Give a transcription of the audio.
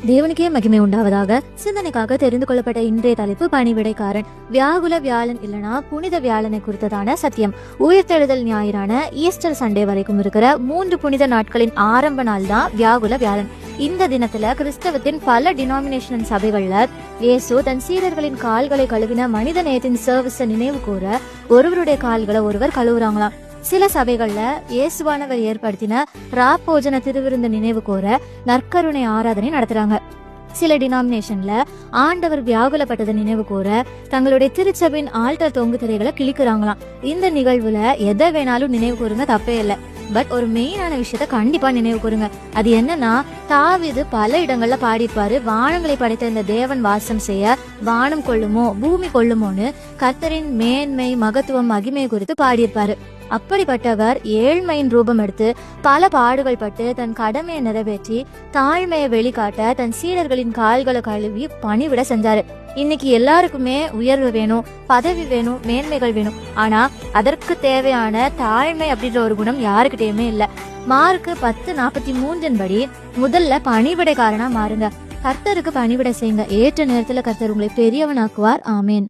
தேவனுக்கே மகிமை உண்டாவதாக. சிந்தனைக்காக தெரிந்து கொள்ளப்பட்ட இன்றைய தலைப்பு பணிவிடைக்காரன். வியாகுல வியாழன் இல்லனா புனித வியாழனை குறித்ததான சத்தியம். உயிர்த்தெழுதல் ஞாயிறான ஈஸ்டர் சண்டே வரைக்கும் இருக்கிற 3 புனித நாட்களின் ஆரம்ப நாள் தான் வியாகுல வியாழன். இந்த தினத்துல கிறிஸ்தவத்தின் பல டினாமினேஷன் சபைகள்ல இயேசு தன் சீடர்களின் கால்களை கழுவின மனித நேயத்தின் சர்வீஸை நினைவு கூற ஒருவருடைய கால்களை ஒருவர் கழுவுறாங்களாம். சில சபைகள்ல இயேசுவானவர் ஏற்படுத்தின ராப்போஜன திருவிருந்து நினைவு கூற நற்கருணை ஆராதனை நடத்துறாங்க. சில டினாமினேஷன்ல ஆண்டவர் வியாகுலப்பட்டதை நினைவு கூற தங்களுடைய திருச்சபையின் ஆல்டர் தொங்கு திரைகளை கிழிக்கிறாங்களாம். இந்த நிகழ்வுல எதை வேணாலும் நினைவு கூறுங்க, தப்பே இல்லை. பட் ஒரு மெயினான விஷயத்த கண்டிப்பா நினைவு கூறுங்க. அது என்னன்னா, தாவீது பல இடங்கள்ல பாடிப்பாரு, வானங்களை படைத்த இந்த தேவன் வாசம் செய்ய வானம் கொள்ளுமோ பூமி கொள்ளுமோன்னு கர்த்தரின் மேன்மை மகத்துவம் மகிமை குறித்து பாடியிருப்பாரு. அப்படிப்பட்டவர் ஏழ்மையின் ரூபம் எடுத்து பல பாடுகள் பட்டு தன் கடமையை நிறைவேற்றி தாழ்மையை வெளிக்காட்ட தன் சீடர்களின் கால்களை கழுவி பணிவிட செஞ்சாரு. இன்னைக்கு எல்லாருக்குமே உயர்வு வேணும், பதவி வேணும், மேன்மைகள் வேணும். ஆனா அதற்கு தேவையான தாழ்மை அப்படின்ற ஒரு குணம் யாருக்கிட்டேயுமே இல்ல. மார்க்கு 10:43 படி முதல்ல பணிவிடைக்காரனா மாறுங்க. கர்த்தருக்கு பணிவிடை செய்யுங்க. ஏற்ற நேரத்துல கர்த்தர் உங்களை பெரியவனாக்குவார். ஆமேன்.